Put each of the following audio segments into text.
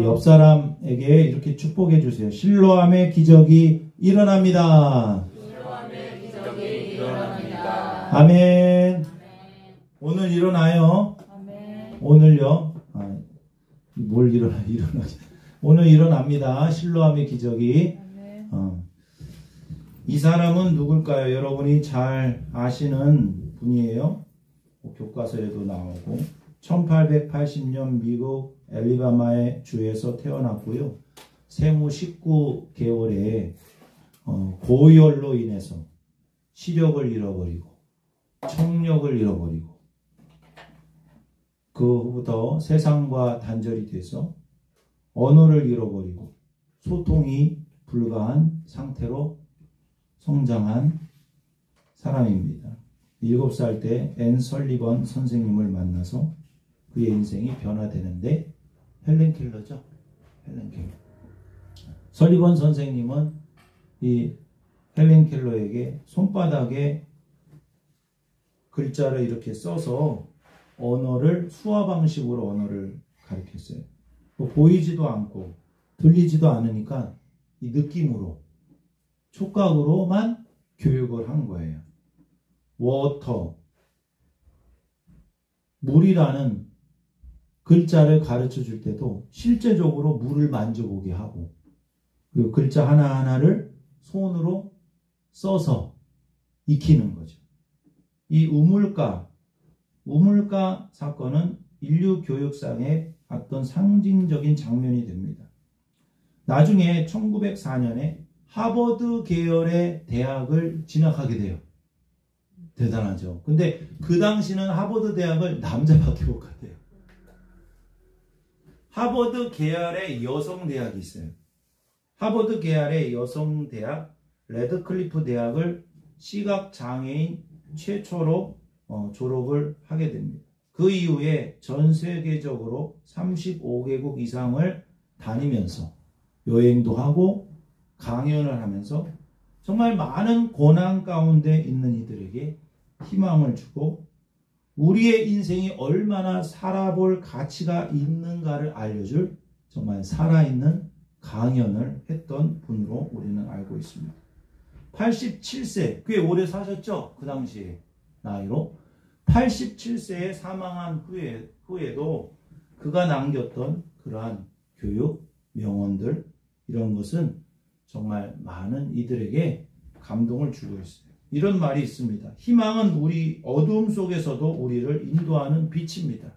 옆 사람에게 이렇게 축복해 주세요. 실로암의 기적이 일어납니다. 실로암의 기적이 일어납니다. 아멘. 오늘 일어나요. 아멘. 오늘요. 뭘 일어나. 오늘 일어납니다. 실로암의 기적이. 아멘. 이 사람은 누굴까요? 여러분이 잘 아시는 분이에요. 교과서에도 나오고 1880년 미국 엘리바마의 주에서 태어났고요. 생후 19개월에 고열로 인해서 시력을 잃어버리고 청력을 잃어버리고 그 후부터 세상과 단절이 돼서 언어를 잃어버리고 소통이 불가한 상태로 성장한 사람입니다. 7살 때 앤 설리번 선생님을 만나서 그의 인생이 변화되는데 헬렌 켈러죠. 헬렌 켈러. 설리번 선생님은 이 헬렌 켈러에게 손바닥에 글자를 이렇게 써서 수화 방식으로 언어를 가르쳤어요. 보이지도 않고 들리지도 않으니까 이 느낌으로 촉각으로만 교육을 한 거예요. 워터, 물이라는 글자를 가르쳐 줄 때도 실제적으로 물을 만져보게 하고 그리고 글자 하나하나를 손으로 써서 익히는 거죠. 이 우물가 사건은 인류 교육상의 어떤 상징적인 장면이 됩니다. 나중에 1904년에 하버드 계열의 대학을 진학하게 돼요. 대단하죠. 근데 그 당시는 하버드 대학을 남자밖에 못 갔대요. 하버드 계열의 여성 대학이 있어요. 하버드 계열의 여성 대학, 레드클리프 대학을 시각장애인 최초로 졸업을 하게 됩니다. 그 이후에 전 세계적으로 35개국 이상을 다니면서 여행도 하고 강연을 하면서 정말 많은 고난 가운데 있는 이들에게 희망을 주고 우리의 인생이 얼마나 살아볼 가치가 있는가를 알려줄 정말 살아있는 강연을 했던 분으로 우리는 알고 있습니다. 87세, 꽤 오래 사셨죠? 그 당시에 나이로. 87세에 사망한 후에도 그가 남겼던 그러한 교육, 명언들 이런 것은 정말 많은 이들에게 감동을 주고 있어요. 이런 말이 있습니다. 희망은 우리 어두움 속에서도 우리를 인도하는 빛입니다.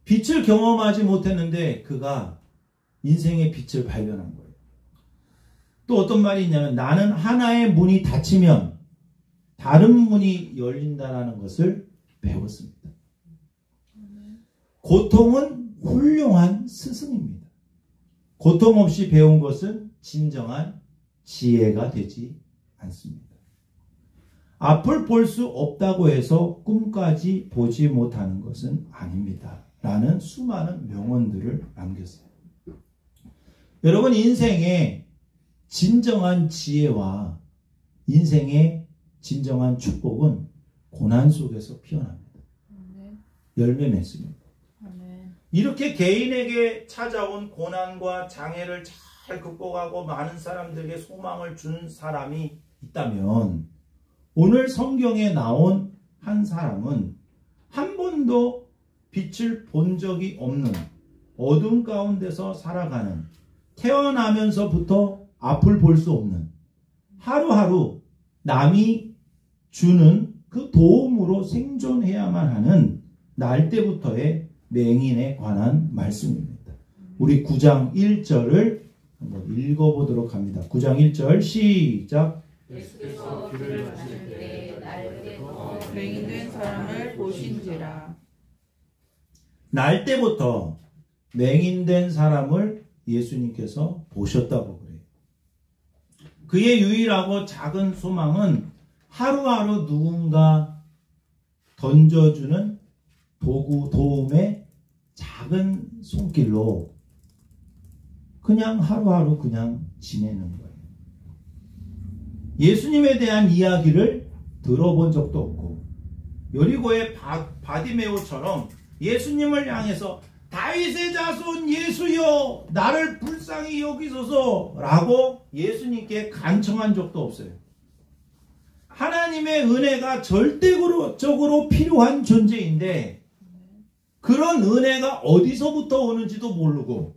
빛을 경험하지 못했는데 그가 인생의 빛을 발견한 거예요. 또 어떤 말이 있냐면 나는 하나의 문이 닫히면 다른 문이 열린다라는 것을 배웠습니다. 고통은 훌륭한 스승입니다. 고통 없이 배운 것은 진정한 지혜가 되지 않습니다. 앞을 볼 수 없다고 해서 꿈까지 보지 못하는 것은 아닙니다. 라는 수많은 명언들을 남겼어요. 여러분 인생의 진정한 지혜와 인생의 진정한 축복은 고난 속에서 피어납니다. 열매 맺습니다. 이렇게 개인에게 찾아온 고난과 장애를 잘 극복하고 많은 사람들에게 소망을 준 사람이 있다면 오늘 성경에 나온 한 사람은 한 번도 빛을 본 적이 없는 어둠 가운데서 살아가는 태어나면서부터 앞을 볼 수 없는 하루하루 남이 주는 그 도움으로 생존해야만 하는 날 때부터의 맹인에 관한 말씀입니다. 우리 9장 1절을 한번 읽어보도록 합니다. 9장 1절 시작. 예수께서 길을 가실 때 맹인된 사람을 보신지라. 날 때부터 맹인된 사람을 예수님께서 보셨다고 그래요. 그의 유일하고 작은 소망은 하루하루 누군가 던져주는 도움의 작은 손길로 그냥 하루하루 그냥 지내는 거예요. 예수님에 대한 이야기를 들어본 적도 없고 여리고의 바디메오처럼 예수님을 향해서 다윗의 자손 예수여 나를 불쌍히 여기소서 라고 예수님께 간청한 적도 없어요. 하나님의 은혜가 절대적으로 필요한 존재인데 그런 은혜가 어디서부터 오는지도 모르고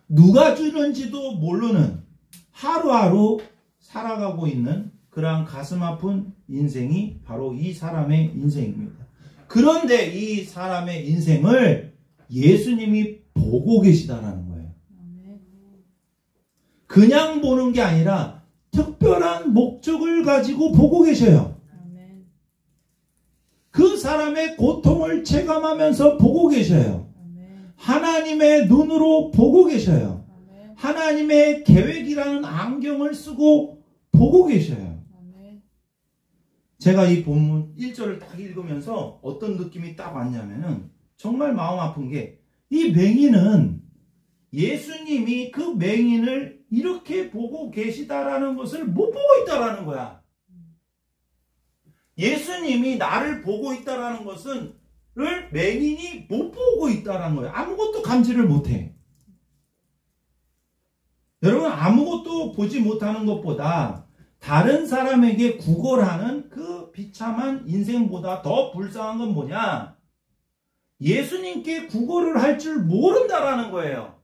누가 주는지도 모르는 하루하루 살아가고 있는 그러한 가슴 아픈 인생이 바로 이 사람의 인생입니다. 그런데 이 사람의 인생을 예수님이 보고 계시다라는 거예요. 그냥 보는 게 아니라 특별한 목적을 가지고 보고 계셔요. 그 사람의 고통을 체감하면서 보고 계셔요. 하나님의 눈으로 보고 계셔요. 하나님의 계획이라는 안경을 쓰고 보고 계셔요. 제가 이 본문 1절을 딱 읽으면서 어떤 느낌이 딱 왔냐면은 정말 마음 아픈 게 이 맹인은 예수님이 그 맹인을 이렇게 보고 계시다라는 것을 못 보고 있다라는 거야. 예수님이 나를 보고 있다라는 것은 맹인이 못 보고 있다라는 거예요. 아무것도 감지를 못해. 여러분 아무것도 보지 못하는 것보다 다른 사람에게 구걸하는 그 비참한 인생보다 더 불쌍한 건 뭐냐? 예수님께 구걸을 할 줄 모른다라는 거예요.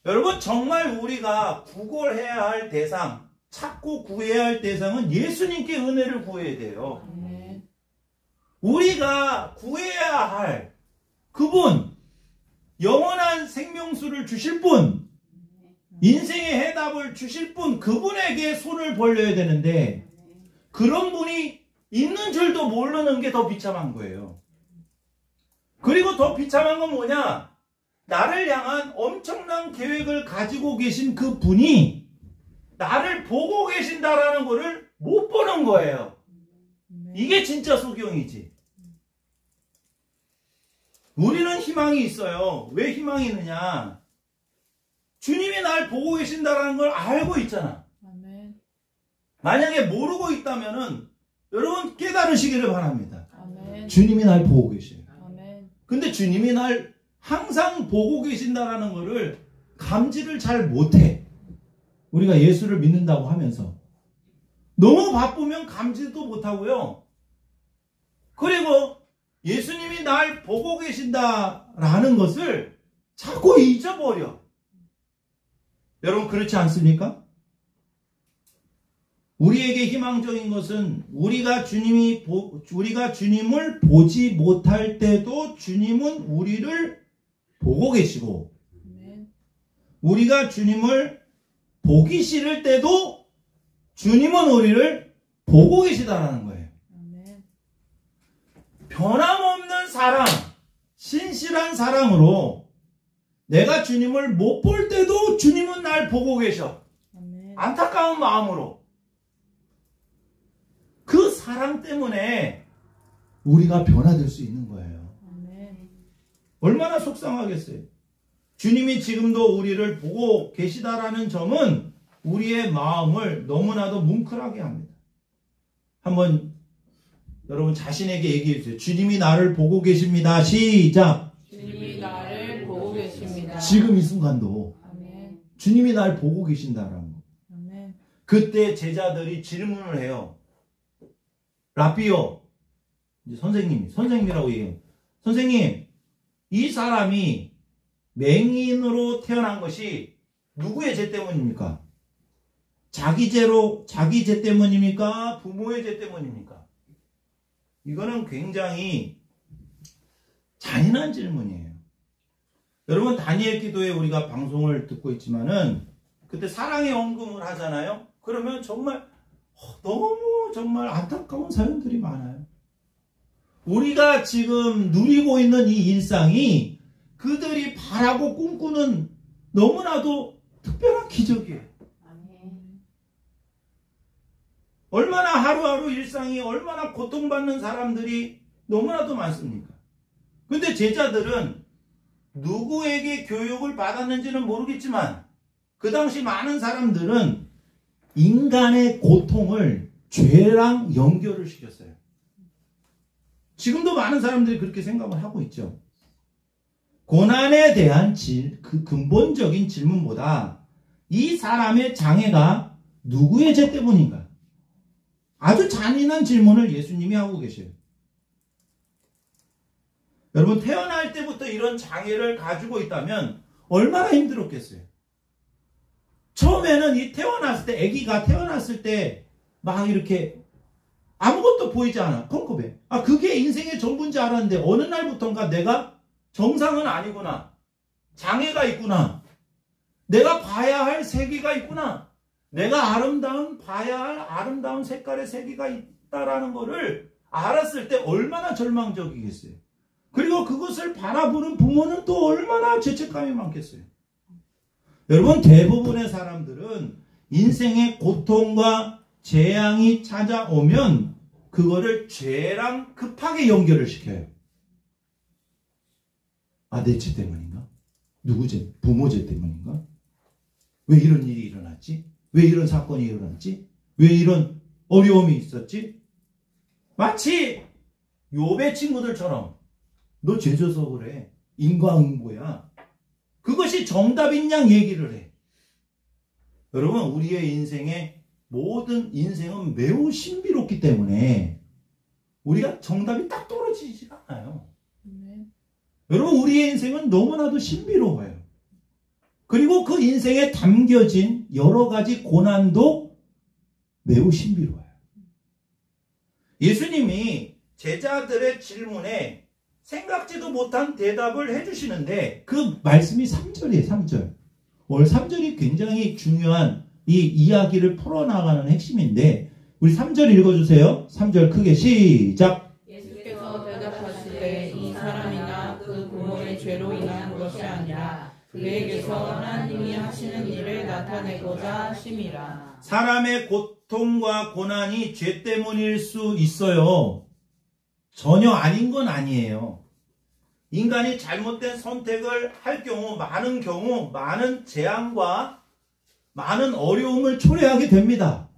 여러분 정말 우리가 구걸해야 할 대상, 찾고 구해야 할 대상은 예수님께 은혜를 구해야 돼요. 우리가 구해야 할 그분, 영원한 생명수를 주실 분, 인생의 해답을 주실 분, 그분에게 손을 벌려야 되는데 그런 분이 있는 줄도 모르는 게 더 비참한 거예요. 그리고 더 비참한 건 뭐냐? 나를 향한 엄청난 계획을 가지고 계신 그 분이 나를 보고 계신다라는 것을 못 보는 거예요. 이게 진짜 소경이지. 우리는 희망이 있어요. 왜 희망이 있느냐? 주님이 날 보고 계신다라는 걸 알고 있잖아. 만약에 모르고 있다면은 여러분 깨달으시기를 바랍니다. 주님이 날 보고 계셔요. 근데 주님이 날 항상 보고 계신다라는 것을 감지를 잘 못해. 우리가 예수를 믿는다고 하면서 너무 바쁘면 감지도 못하고요. 그리고 예수님이 날 보고 계신다라는 것을 자꾸 잊어버려. 여러분 그렇지 않습니까? 우리에게 희망적인 것은 우리가 주님을 보지 못할 때도 주님은 우리를 보고 계시고 우리가 주님을 보기 싫을 때도 주님은 우리를 보고 계시다라는 거예요. 변함없는 사랑, 신실한 사랑으로 내가 주님을 못 볼 때도 주님은 날 보고 계셔. 안타까운 마음으로. 그 사랑 때문에 우리가 변화될 수 있는 거예요. 얼마나 속상하겠어요. 주님이 지금도 우리를 보고 계시다라는 점은 우리의 마음을 너무나도 뭉클하게 합니다. 한번 여러분 자신에게 얘기해 주세요. 주님이 나를 보고 계십니다. 시작. 주님이 나를 보고 계십니다. 지금 이 순간도 아멘. 주님이 날 보고 계신다라는 거. 아멘. 그때 제자들이 질문을 해요. 라비오, 선생님이라고 얘기해요. 선생님, 이 사람이 맹인으로 태어난 것이 누구의 죄 때문입니까? 자기 죄 때문입니까? 부모의 죄 때문입니까? 이거는 굉장히 잔인한 질문이에요. 여러분, 다니엘 기도에 우리가 방송을 듣고 있지만은 그때 사랑의 언급을 하잖아요. 그러면 정말 너무 정말 안타까운 사연들이 많아요. 우리가 지금 누리고 있는 이 일상이 그들이 바라고 꿈꾸는 너무나도 특별한 기적이에요. 얼마나 하루하루 일상이 얼마나 고통받는 사람들이 너무나도 많습니까? 근데 제자들은 누구에게 교육을 받았는지는 모르겠지만 그 당시 많은 사람들은 인간의 고통을 죄랑 연결을 시켰어요. 지금도 많은 사람들이 그렇게 생각을 하고 있죠. 고난에 대한 그 근본적인 질문보다 이 사람의 장애가 누구의 죄 때문인가? 아주 잔인한 질문을 예수님이 하고 계셔요. 여러분, 태어날 때부터 이런 장애를 가지고 있다면 얼마나 힘들었겠어요? 처음에는 이 태어났을 때, 아기가 태어났을 때 막 이렇게 아무것도 보이지 않아. 컴컴해. 아, 그게 인생의 전부인 줄 알았는데 어느 날부터인가 내가 정상은 아니구나. 장애가 있구나. 내가 봐야 할 세계가 있구나. 내가 봐야 할 아름다운 색깔의 세계가 있다라는 거를 알았을 때 얼마나 절망적이겠어요. 그리고 그것을 바라보는 부모는 또 얼마나 죄책감이 많겠어요. 여러분, 대부분의 사람들은 인생의 고통과 재앙이 찾아오면 그거를 죄랑 급하게 연결을 시켜요. 아, 내 죄 때문인가? 누구 죄? 부모 죄 때문인가? 왜 이런 일이 일어났지? 왜 이런 사건이 일어났지? 왜 이런 어려움이 있었지? 마치 욥의 친구들처럼 너 죄져서 그래. 인과응보야. 그것이 정답인 양 얘기를 해. 여러분, 우리의 인생의 모든 인생은 매우 신비롭기 때문에 우리가 정답이 딱 떨어지지가 않아요. 여러분, 우리의 인생은 너무나도 신비로워요. 그리고 그 인생에 담겨진 여러 가지 고난도 매우 신비로워요. 예수님이 제자들의 질문에 생각지도 못한 대답을 해주시는데 그 말씀이 3절이에요. 3절. 오늘 3절이 굉장히 중요한 이 이야기를 풀어나가는 핵심인데 우리 3절 읽어주세요. 3절 크게 시작. 예수께서 대답하실 때 이 사람이나 그 부모의 죄로 인한 것이 아니라 그에게서 하나님이 하시는 일을 나타내고자 하심이라. 사람의 고통과 고난이 죄 때문일 수 있어요. 전혀 아닌 건 아니에요. 인간이 잘못된 선택을 할 경우 많은 재앙과 많은 어려움을 초래하게 됩니다.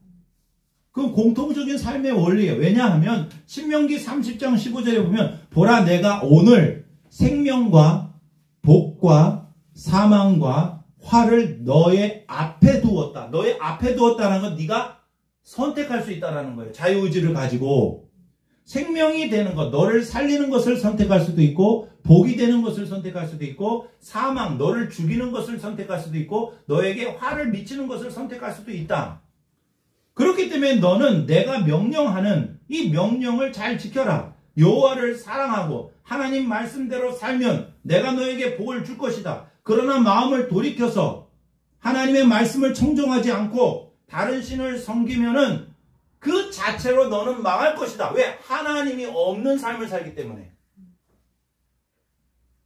그건 공통적인 삶의 원리예요. 왜냐하면 신명기 30장 15절에 보면 보라 내가 오늘 생명과 복과 사망과 화를 너의 앞에 두었다. 너의 앞에 두었다는 건 네가 선택할 수 있다는 거예요. 자유의지를 가지고 생명이 되는 것, 너를 살리는 것을 선택할 수도 있고 복이 되는 것을 선택할 수도 있고 사망, 너를 죽이는 것을 선택할 수도 있고 너에게 화를 미치는 것을 선택할 수도 있다. 그렇기 때문에 너는 내가 명령하는 이 명령을 잘 지켜라. 여호와를 사랑하고 하나님 말씀대로 살면 내가 너에게 복을 줄 것이다. 그러나 마음을 돌이켜서 하나님의 말씀을 청종하지 않고 다른 신을 섬기면은 그 자체로 너는 망할 것이다. 왜? 하나님이 없는 삶을 살기 때문에.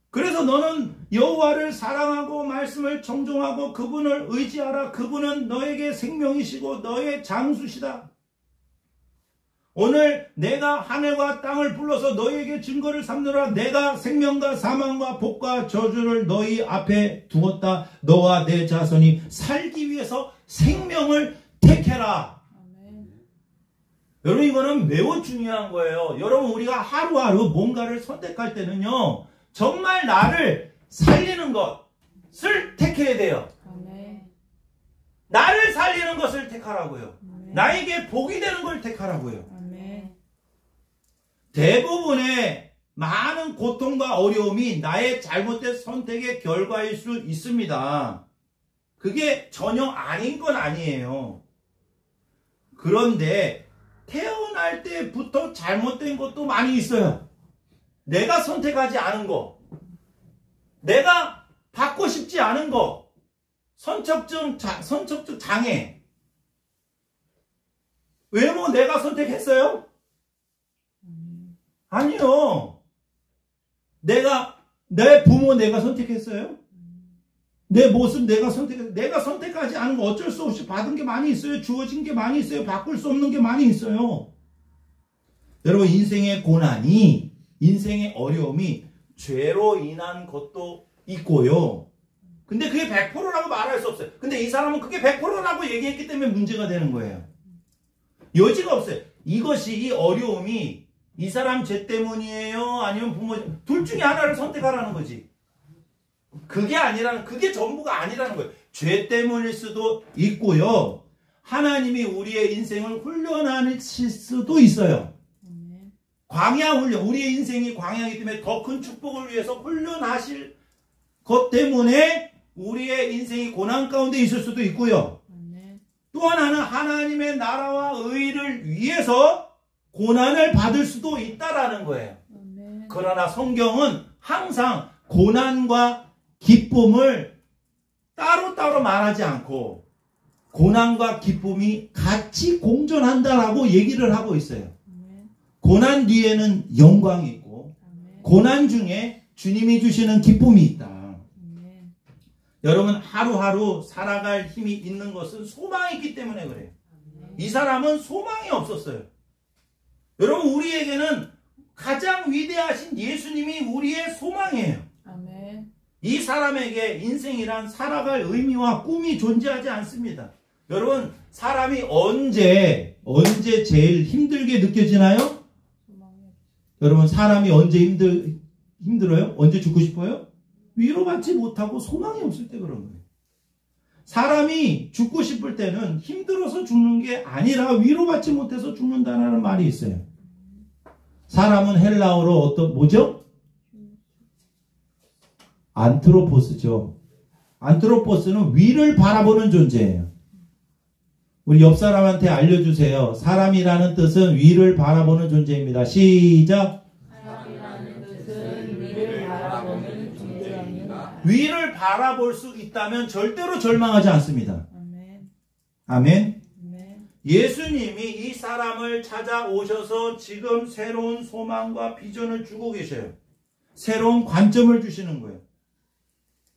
그래서 너는 여호와를 사랑하고 말씀을 청종하고 그분을 의지하라. 그분은 너에게 생명이시고 너의 장수시다. 오늘 내가 하늘과 땅을 불러서 너희에게 증거를 삼느라. 내가 생명과 사망과 복과 저주를 너희 앞에 두었다. 너와 내 자손이 살기 위해서 생명을 택해라. 여러분, 이거는 매우 중요한 거예요. 여러분, 우리가 하루하루 뭔가를 선택할 때는요, 정말 나를 살리는 것을 택해야 돼요. 나를 살리는 것을 택하라고요. 나에게 복이 되는 걸 택하라고요. 대부분의 많은 고통과 어려움이 나의 잘못된 선택의 결과일 수 있습니다. 그게 전혀 아닌 건 아니에요. 그런데 태어날 때부터 잘못된 것도 많이 있어요. 내가 선택하지 않은 거, 내가 받고 싶지 않은 거, 선척적 장애. 외모 내가 선택했어요? 아니요. 내 부모 내가 선택했어요? 내 모습 내가 선택했어요? 내가 선택하지 않은 거 어쩔 수 없이 받은 게 많이 있어요. 주어진 게 많이 있어요. 바꿀 수 없는 게 많이 있어요. 여러분, 인생의 고난이, 인생의 어려움이 죄로 인한 것도 있고요. 근데 그게 100%라고 말할 수 없어요. 근데 이 사람은 그게 100%라고 얘기했기 때문에 문제가 되는 거예요. 여지가 없어요. 이 어려움이 이 사람 죄 때문이에요? 아니면 부모, 둘 중에 하나를 선택하라는 거지. 그게 전부가 아니라는 거예요. 죄 때문일 수도 있고요. 하나님이 우리의 인생을 훈련하실 수도 있어요. 광야 훈련, 우리의 인생이 광야이기 때문에 더 큰 축복을 위해서 훈련하실 것 때문에 우리의 인생이 고난 가운데 있을 수도 있고요. 또 하나는 하나님의 나라와 의를 위해서 고난을 받을 수도 있다라는 거예요. 그러나 성경은 항상 고난과 기쁨을 따로따로 말하지 않고 고난과 기쁨이 같이 공존한다라고 얘기를 하고 있어요. 고난 뒤에는 영광이 있고 고난 중에 주님이 주시는 기쁨이 있다. 여러분, 하루하루 살아갈 힘이 있는 것은 소망이 있기 때문에 그래요. 이 사람은 소망이 없었어요. 여러분, 우리에게는 가장 위대하신 예수님이 우리의 소망이에요. 이 사람에게 인생이란 살아갈 의미와 꿈이 존재하지 않습니다. 여러분, 사람이 언제 제일 힘들게 느껴지나요? 여러분, 사람이 언제 힘들어요? 언제 죽고 싶어요? 위로받지 못하고 소망이 없을 때 그런 거예요. 사람이 죽고 싶을 때는 힘들어서 죽는 게 아니라 위로받지 못해서 죽는다는 말이 있어요. 사람은 헬라어로 뭐죠? 안트로포스죠. 안트로포스는 위를 바라보는 존재예요. 우리 옆 사람한테 알려주세요. 사람이라는 뜻은 위를 바라보는 존재입니다. 시작. 위를 바라볼 수 있다면 절대로 절망하지 않습니다. 아멘. 예수님이 이 사람을 찾아오셔서 지금 새로운 소망과 비전을 주고 계셔요. 새로운 관점을 주시는 거예요.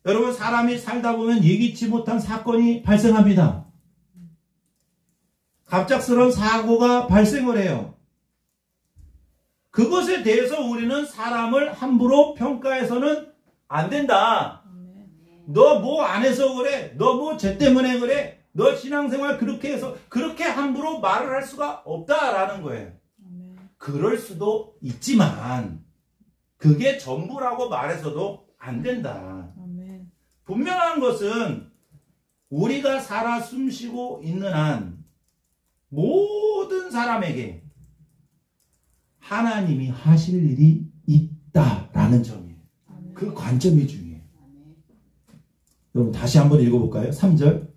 여러분, 사람이 살다 보면 예기치 못한 사건이 발생합니다. 갑작스러운 사고가 발생을 해요. 그것에 대해서 우리는 사람을 함부로 평가해서는 안 된다. 너 뭐 안 해서 그래? 너 뭐 죄 때문에 그래? 너 신앙생활 그렇게 해서 그렇게 함부로 말을 할 수가 없다라는 거예요. 그럴 수도 있지만 그게 전부라고 말해서도 안 된다. 분명한 것은 우리가 살아 숨쉬고 있는 한 모든 사람에게 하나님이 하실 일이 있다라는 점이에요. 그 관점이 중요해요. 여러분, 다시 한번 읽어볼까요? 3절.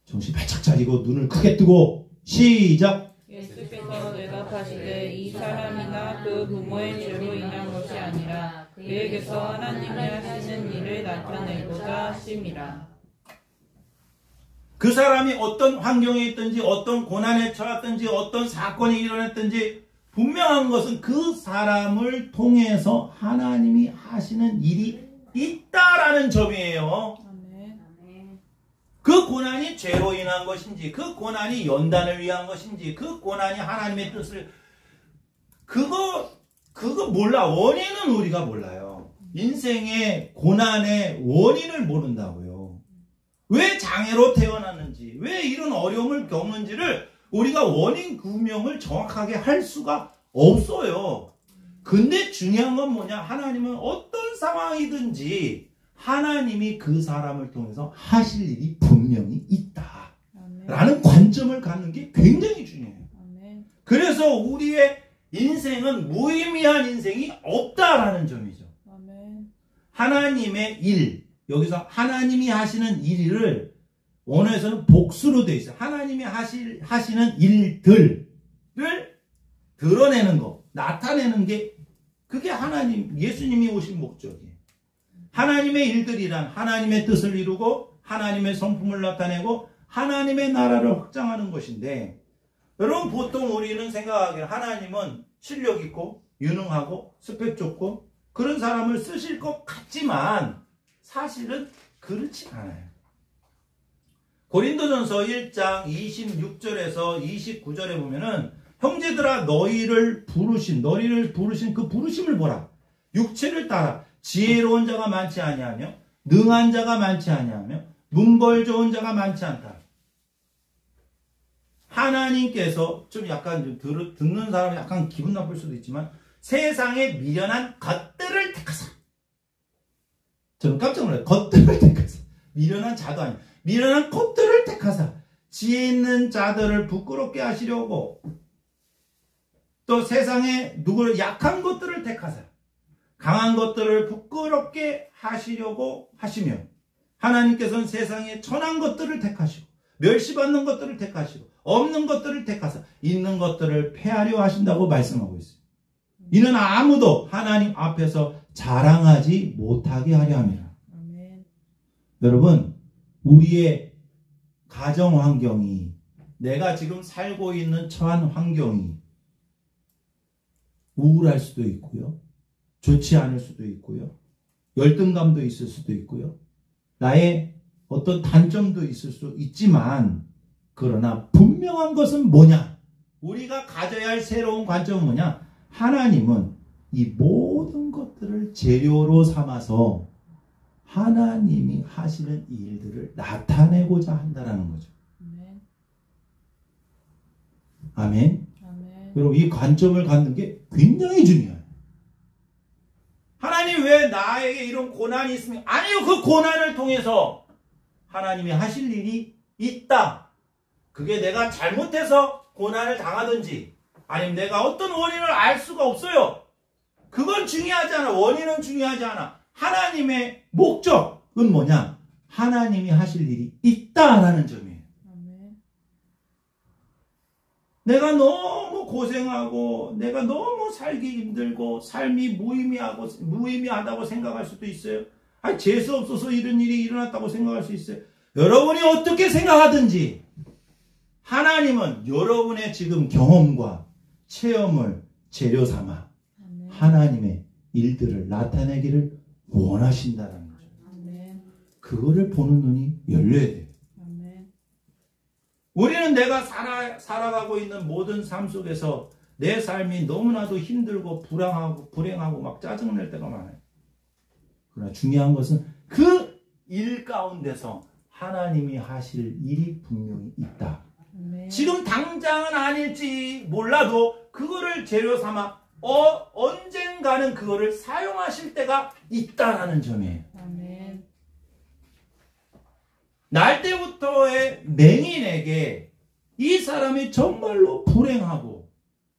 정신 바짝 차리고 눈을 크게 뜨고 시작. 예수께서 대답하시되 이 사람이나 그 부모의 죄로 인한 것이 아니라 그에게서 하나님이 하시는 일을 나타내고자 하심이라. 그 사람이 어떤 환경에 있든지 어떤 고난에 처했든지 어떤 사건이 일어났든지 분명한 것은 그 사람을 통해서 하나님이 하시는 일이 있다라는 점이에요. 그 고난이 죄로 인한 것인지 그 고난이 연단을 위한 것인지 그 고난이 하나님의 뜻을 그거 몰라. 원인은 우리가 몰라요. 인생의 고난의 원인을 모른다고요. 왜 장애로 태어났는지 왜 이런 어려움을 겪는지를 우리가 원인 규명을 정확하게 할 수가 없어요. 근데 중요한 건 뭐냐? 하나님은 어떤 상황이든지 하나님이 그 사람을 통해서 하실 일이 분명히 있다 라는 관점을 갖는 게 굉장히 중요해요. 그래서 우리의 인생은 무의미한 인생이 없다라는 점이죠. 하나님의 일, 여기서 하나님이 하시는 일을 원어에서는 복수로 되어 있어요. 하나님이 하시는 일들을 드러내는 것, 나타내는 게 그게 하나님, 예수님이 오신 목적이에요. 하나님의 일들이란 하나님의 뜻을 이루고 하나님의 성품을 나타내고 하나님의 나라를 확장하는 것인데, 여러분, 보통 우리는 생각하기에 하나님은 실력 있고 유능하고 스펙 좋고 그런 사람을 쓰실 것 같지만 사실은 그렇지 않아요. 고린도전서 1장 26절에서 29절에 보면은 형제들아 너희를 부르신 그 부르심을 보라. 육체를 따라 지혜로운 자가 많지 아니하며 능한 자가 많지 아니하며 문벌 좋은 자가 많지 않다. 하나님께서 좀 약간 듣는 사람이 약간 기분 나쁠 수도 있지만 세상에 미련한 것들을 택하사 저는 깜짝 놀라요. 겉들을 택하사. 미련한 자도 아니에요. 미련한 겉들을 택하사. 지혜 있는 자들을 부끄럽게 하시려고 또 세상에 누구를 약한 것들을 택하사 강한 것들을 부끄럽게 하시려고 하시며 하나님께서는 세상에 천한 것들을 택하시고 멸시받는 것들을 택하시고 없는 것들을 택하사 있는 것들을 폐하려 하신다고 말씀하고 있어요. 이는 아무도 하나님 앞에서 자랑하지 못하게 하려 함이라. 아멘. 여러분, 우리의 가정 환경이, 내가 지금 살고 있는 처한 환경이 우울할 수도 있고요. 좋지 않을 수도 있고요. 열등감도 있을 수도 있고요. 나의 어떤 단점도 있을 수 있지만, 그러나 분명한 것은 뭐냐? 우리가 가져야 할 새로운 관점은 뭐냐? 하나님은 이 모든 것들을 재료로 삼아서 하나님이 하시는 일들을 나타내고자 한다는 거죠. 아멘. 아멘. 아멘. 여러분, 이 관점을 갖는 게 굉장히 중요해요. 하나님 왜 나에게 이런 고난이 있습니까? 아니요, 그 고난을 통해서 하나님이 하실 일이 있다. 그게 내가 잘못해서 고난을 당하든지 아니면 내가 어떤 원인을 알 수가 없어요. 그건 중요하지 않아. 원인은 중요하지 않아. 하나님의 목적은 뭐냐? 하나님이 하실 일이 있다라는 점이에요. 아멘. 내가 너무 고생하고 내가 너무 살기 힘들고 삶이 무의미하다고 생각할 수도 있어요. 아니, 재수 없어서 이런 일이 일어났다고 생각할 수 있어요. 여러분이 어떻게 생각하든지 하나님은 여러분의 지금 경험과 체험을 재료 삼아 아멘. 하나님의 일들을 나타내기를 원하신다는 거죠. 아멘. 그거를 보는 눈이 열려야 돼요. 아멘. 우리는 내가 살아가고 있는 모든 삶 속에서 내 삶이 너무나도 힘들고 불행하고 막 짜증낼 때가 많아요. 그러나 중요한 것은 그 일 가운데서 하나님이 하실 일이 분명히 있다. 아멘. 지금 당장은 아닐지 몰라도 그거를 재료 삼아 언젠가는 그거를 사용하실 때가 있다라는 점이에요. 아멘. 날 때부터의 맹인에게 이 사람이 정말로 불행하고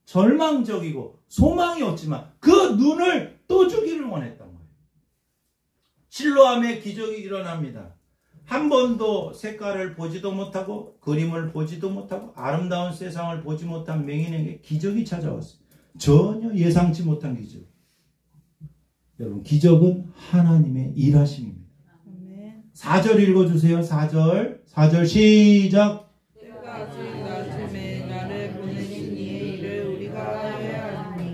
절망적이고 소망이 없지만 그 눈을 떠주기를 원했던 거예요. 실로암의 기적이 일어납니다. 한 번도 색깔을 보지도 못하고 그림을 보지도 못하고 아름다운 세상을 보지 못한 맹인에게 기적이 찾아왔어요. 전혀 예상치 못한 기적. 여러분, 기적은 하나님의 일하심입니다. 아멘. 4절 읽어주세요. 4절 시작. 때가 아직 낮음에 나를 보내신 이의 일을 우리가 해야 하니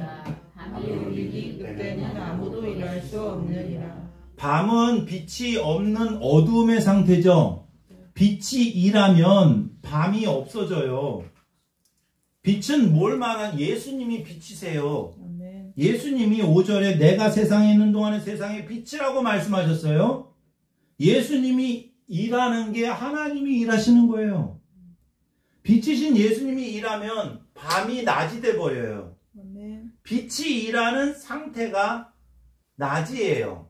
밤이 오리니 그때는 아무도 일할 수 없느니라. 밤은 빛이 없는 어두움의 상태죠. 빛이 일하면 밤이 없어져요. 빛은 뭘 말한? 예수님이 빛이세요. 아멘. 예수님이 5절에 내가 세상에 있는 동안에 세상의 빛이라고 말씀하셨어요. 예수님이 일하는 게 하나님이 일하시는 거예요. 빛이신 예수님이 일하면 밤이 낮이 돼버려요. 아멘. 빛이 일하는 상태가 낮이에요.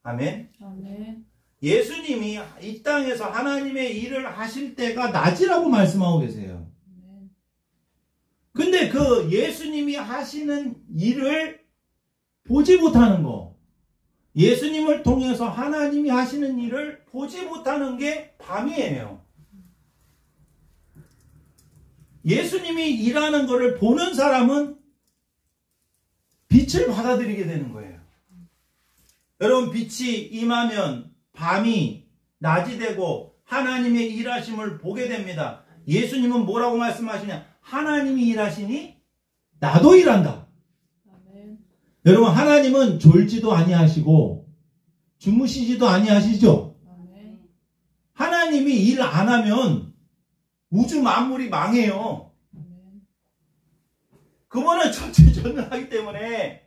아멘. 아멘. 예수님이 이 땅에서 하나님의 일을 하실 때가 낮이라고 말씀하고 계세요. 아멘. 근데 그 예수님이 하시는 일을 보지 못하는 거, 예수님을 통해서 하나님이 하시는 일을 보지 못하는 게 밤이에요. 예수님이 일하는 것을 보는 사람은 빛을 받아들이게 되는 거예요. 여러분, 빛이 임하면 밤이 낮이 되고 하나님의 일하심을 보게 됩니다. 예수님은 뭐라고 말씀하시냐? 하나님이 일하시니 나도 일한다. 아멘. 여러분, 하나님은 졸지도 아니하시고 주무시지도 아니하시죠? 아멘. 하나님이 일 안 하면 우주 만물이 망해요. 아멘. 그분은 전지전능하기 때문에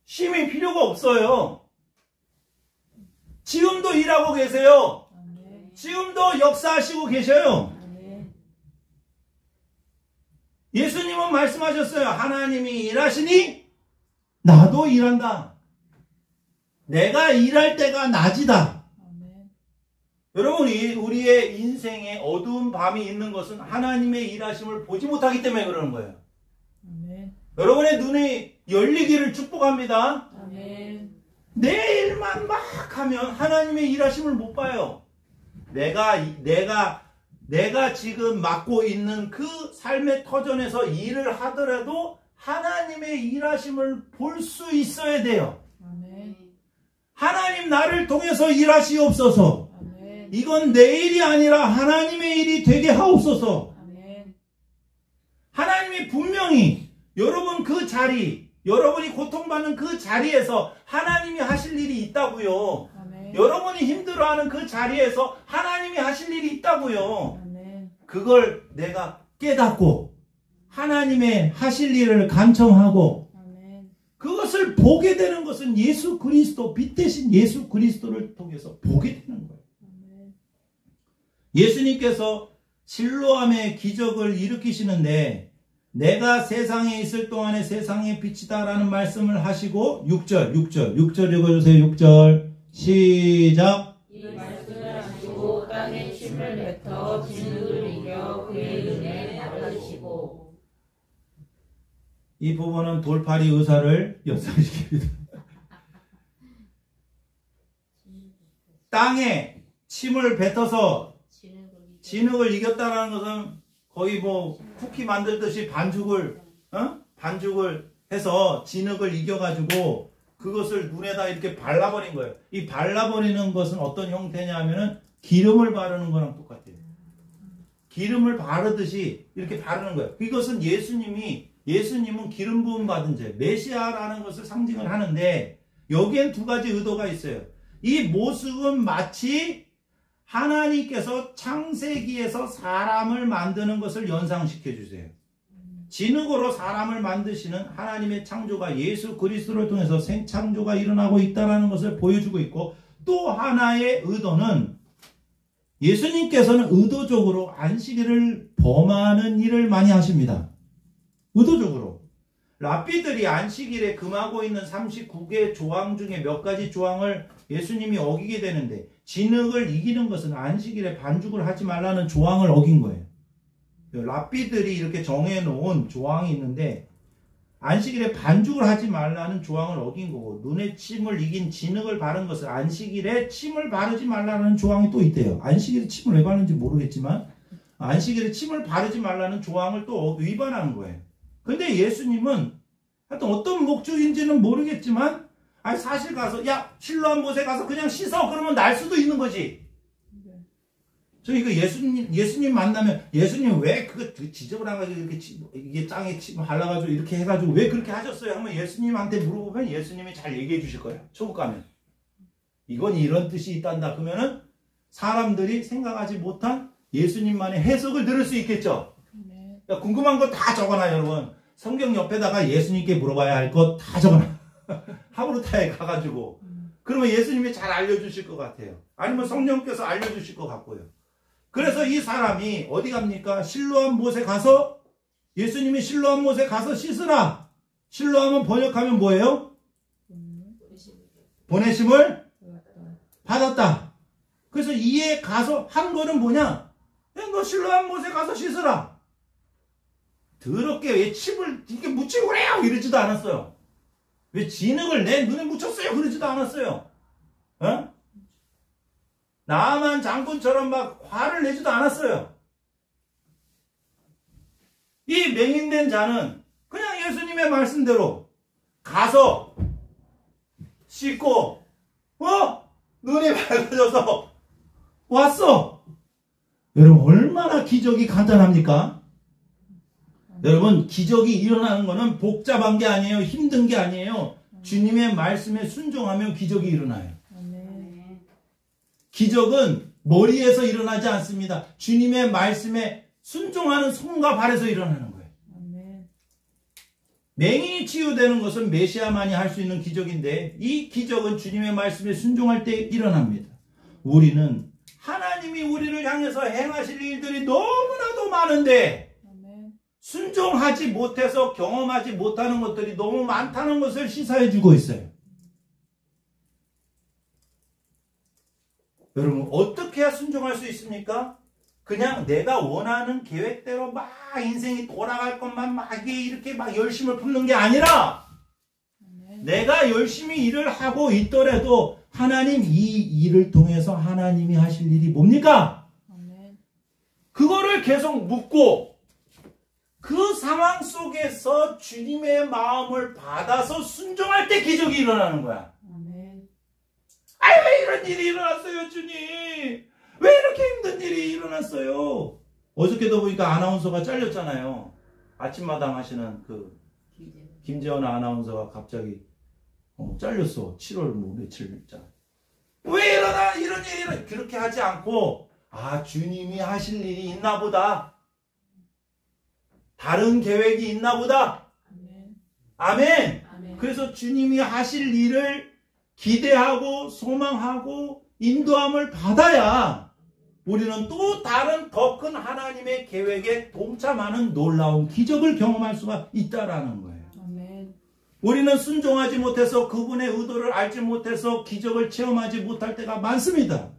쉼이 필요가 없어요. 지금도 일하고 계세요. 아멘. 지금도 역사하시고 계셔요. 아멘. 예수님은 말씀하셨어요. 하나님이 일하시니 나도 일한다. 내가 일할 때가 낮이다. 아멘. 여러분, 우리의 인생에 어두운 밤이 있는 것은 하나님의 일하심을 보지 못하기 때문에 그러는 거예요. 아멘. 여러분의 눈이 열리기를 축복합니다. 아멘. 내 일만 막 하면 하나님의 일하심을 못 봐요. 내가 지금 맡고 있는 그 삶의 터전에서 일을 하더라도 하나님의 일하심을 볼 수 있어야 돼요. 아멘. 하나님 나를 통해서 일하시옵소서. 아멘. 이건 내 일이 아니라 하나님의 일이 되게 하옵소서. 아멘. 하나님이 분명히 여러분 그 자리, 여러분이 고통받는 그 자리에서 하나님이 하실 일이 있다고요. 아멘. 여러분이 힘들어하는 그 자리에서 하나님이 하실 일이 있다고요. 아멘. 그걸 내가 깨닫고 하나님의 하실 일을 간청하고 아멘. 그것을 보게 되는 것은 예수 그리스도, 빛 대신 예수 그리스도를 통해서 보게 되는 거예요. 아멘. 예수님께서 실로암의 기적을 일으키시는데 내가 세상에 있을 동안에 세상의 빛이다라는 말씀을 하시고 6절 읽어주세요. 6절 시작. 이 말씀을 하시고 땅에 침을 뱉어 진흙을 이겨 그의 눈에 바르시고. 이 부분은 돌팔이 의사를 연상시킵니다. 땅에 침을 뱉어서 진흙을 이겼다라는 것은 거의 뭐 쿠키 만들듯이 반죽을 해서 진흙을 이겨가지고 그것을 눈에다 이렇게 발라버린 거예요. 이 발라버리는 것은 어떤 형태냐 하면은 기름을 바르는 거랑 똑같아요. 기름을 바르듯이 이렇게 바르는 거예요. 이것은 예수님은 기름 부음 받은 자, 메시아라는 것을 상징을 하는데 여기엔 두 가지 의도가 있어요. 이 모습은 마치 하나님께서 창세기에서 사람을 만드는 것을 연상시켜 주세요. 진흙으로 사람을 만드시는 하나님의 창조가 예수 그리스도를 통해서 생창조가 일어나고 있다는 것을 보여주고 있고, 또 하나의 의도는 예수님께서는 의도적으로 안식일을 범하는 일을 많이 하십니다. 의도적으로. 랍비들이 안식일에 금하고 있는 39개 조항 중에 몇 가지 조항을 예수님이 어기게 되는데, 진흙을 이기는 것은 안식일에 반죽을 하지 말라는 조항을 어긴 거예요. 랍비들이 이렇게 정해놓은 조항이 있는데 안식일에 반죽을 하지 말라는 조항을 어긴 거고, 눈에 침을 이긴 진흙을 바른 것은 안식일에 침을 바르지 말라는 조항이 또 있대요. 안식일에 침을 왜 바르는지 모르겠지만 안식일에 침을 바르지 말라는 조항을 또 위반하는 거예요. 근데 예수님은 하여튼 어떤 목적인지는 모르겠지만 사실 가서 실로암 못에 가서 그냥 씻어 그러면 날 수도 있는 거지. 저 이거 예수님 만나면 예수님 왜 그거 지저분해가지고 이렇게 이게 땅에 침 발라가지고 이렇게 해가지고 왜 그렇게 하셨어요? 하면 예수님한테 물어보면 예수님이 잘 얘기해 주실 거예요. 천국 가면 이건 이런 뜻이 있단다. 그러면은 사람들이 생각하지 못한 예수님만의 해석을 들을 수 있겠죠. 그러니까 궁금한 거 다 적어놔 여러분. 성경 옆에다가 예수님께 물어봐야 할 것 다 적어놔. 하브루타에 가가지고 그러면 예수님이 잘 알려주실 것 같아요. 아니면 성령께서 알려주실 것 같고요. 그래서 이 사람이 어디 갑니까? 실로암 못에 가서 예수님이 실로암 못에 가서 씻으라. 실로암은 번역하면 뭐예요? 보내심을 받았다. 그래서 이에 가서 한 거는 뭐냐? 너 실로암 못에 가서 씻으라. 더럽게 왜 침을 이렇게 묻히고 그래요? 이러지도 않았어요. 왜 진흙을 내 눈에 묻혔어요? 그러지도 않았어요. 나만 장군처럼 막 화를 내지도 않았어요. 이 맹인된 자는 그냥 예수님의 말씀대로 가서 씻고 눈이 밝아져서 왔어. 여러분 얼마나 기적이 간단합니까? 여러분 기적이 일어나는 거는 복잡한 게 아니에요. 힘든 게 아니에요. 주님의 말씀에 순종하면 기적이 일어나요. 기적은 머리에서 일어나지 않습니다. 주님의 말씀에 순종하는 손과 발에서 일어나는 거예요. 맹인이 치유되는 것은 메시아만이 할 수 있는 기적인데 이 기적은 주님의 말씀에 순종할 때 일어납니다. 우리는 하나님이 우리를 향해서 행하실 일들이 너무나도 많은데 순종하지 못해서 경험하지 못하는 것들이 너무 많다는 것을 시사해 주고 있어요. 여러분 어떻게 해야 순종할 수 있습니까? 그냥 내가 원하는 계획대로 막 인생이 돌아갈 것만 막 이렇게 막 열심을 붓는 게 아니라 내가 열심히 일을 하고 있더라도 하나님 이 일을 통해서 하나님이 하실 일이 뭡니까? 그거를 계속 묻고 그 상황 속에서 주님의 마음을 받아서 순종할 때 기적이 일어나는 거야. 아니 왜 이런 일이 일어났어요 주님? 왜 이렇게 힘든 일이 일어났어요? 어저께도 보니까 아나운서가 잘렸잖아요. 아침마당 하시는 그 김재원 아나운서가 갑자기 잘렸어. 7월 뭐 며칠자. 왜 일어나? 이런 일이 일어나? 그렇게 하지 않고 아 주님이 하실 일이 있나 보다. 다른 계획이 있나 보다. 아멘. 그래서 주님이 하실 일을 기대하고 소망하고 인도함을 받아야 우리는 또 다른 더 큰 하나님의 계획에 동참하는 놀라운 기적을 경험할 수가 있다라는 거예요. 우리는 순종하지 못해서 그분의 의도를 알지 못해서 기적을 체험하지 못할 때가 많습니다.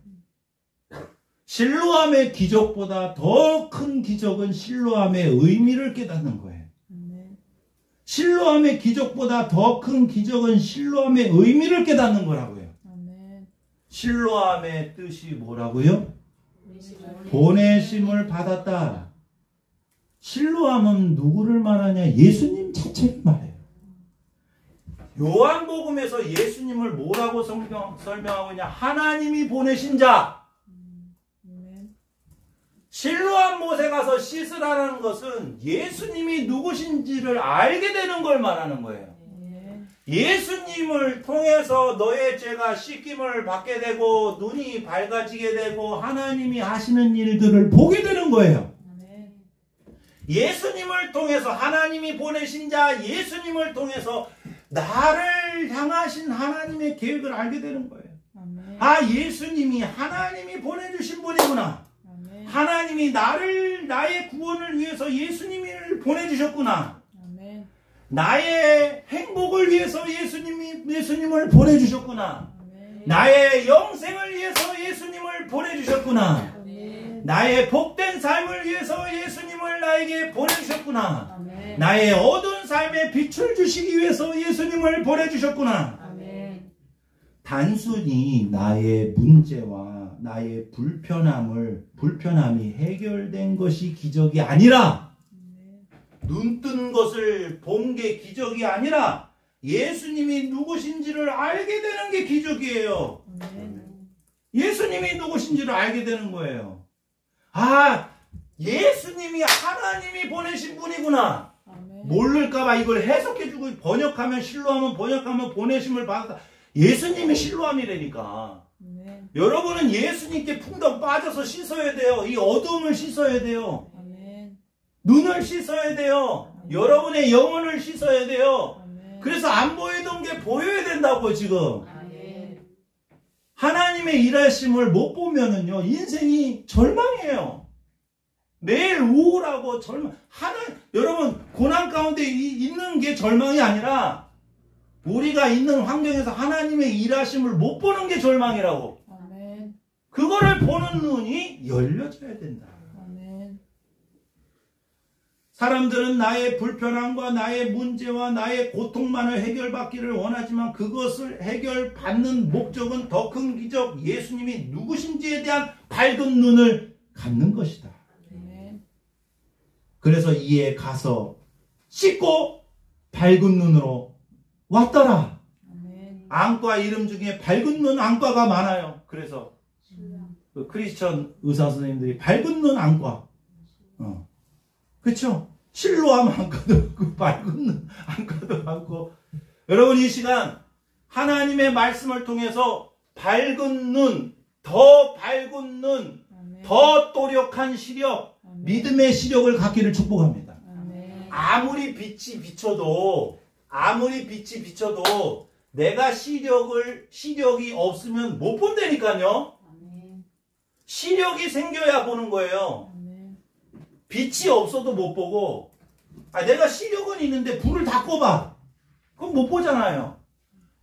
실로암의 기적보다 더 큰 기적은 실로암의 의미를 깨닫는 거예요. 실로암의 기적보다 더 큰 기적은 실로암의 의미를 깨닫는 거라고요. 실로암의 뜻이 뭐라고요? 보내심을 받았다. 실로암은 누구를 말하냐? 예수님 자체를 말해요. 요한복음에서 예수님을 뭐라고 설명하고 있냐? 하나님이 보내신 자. 실로암 못에 가서 씻으라는 것은 예수님이 누구신지를 알게 되는 걸 말하는 거예요. 예수님을 통해서 너의 죄가 씻김을 받게 되고 눈이 밝아지게 되고 하나님이 하시는 일들을 보게 되는 거예요. 예수님을 통해서 하나님이 보내신 자 예수님을 통해서 나를 향하신 하나님의 계획을 알게 되는 거예요. 아 예수님이 하나님이 보내주신 분이구나. 하나님이 나의 구원을 위해서 예수님을 보내주셨구나. 나의 행복을 위해서 예수님을 보내주셨구나. 나의 영생을 위해서 예수님을 보내주셨구나. 나의 복된 삶을 위해서 예수님을 나에게 보내주셨구나. 나의 어두운 삶에 빛을 주시기 위해서 예수님을 보내주셨구나. 단순히 나의 문제와 나의 불편함이 해결된 것이 기적이 아니라 눈 뜬 것을 본 게 기적이 아니라 예수님이 누구신지를 알게 되는 게 기적이에요. 예수님이 누구신지를 알게 되는 거예요. 아, 예수님이 하나님이 보내신 분이구나. 모를까봐 이걸 해석해주고 번역하면 실로하면 번역하면 보내심을 받았다. 예수님이 실로함이라니까. 여러분은 예수님께 풍덩 빠져서 씻어야 돼요. 이 어둠을 씻어야 돼요. 눈을 씻어야 돼요. 여러분의 영혼을 씻어야 돼요. 그래서 안 보이던 게 보여야 된다고 지금. 하나님의 일하심을 못 보면은요 인생이 절망이에요. 매일 우울하고 절망. 여러분 고난 가운데 있는 게 절망이 아니라 우리가 있는 환경에서 하나님의 일하심을 못 보는 게 절망이라고. 그거를 보는 눈이 열려져야 된다. 사람들은 나의 불편함과 나의 문제와 나의 고통만을 해결받기를 원하지만 그것을 해결받는 목적은 더 큰 기적, 예수님이 누구신지에 대한 밝은 눈을 갖는 것이다. 그래서 이에 가서 씻고 밝은 눈으로 왔더라. 안과 이름 중에 밝은 눈 안과가 많아요. 그래서 그 크리스천 의사 선생님들이 밝은 눈 안과, 그렇죠? 실로암 안과도 많고 밝은 눈 안과도 많고. 여러분 이 시간 하나님의 말씀을 통해서 밝은 눈, 더 밝은 눈, 더 또렷한 시력, 믿음의 시력을 갖기를 축복합니다. 아무리 빛이 비쳐도 내가 시력이 없으면 못 본다니까요. 시력이 생겨야 보는 거예요. 빛이 없어도 못 보고, 내가 시력은 있는데 불을 다 꺼봐. 그럼 못 보잖아요.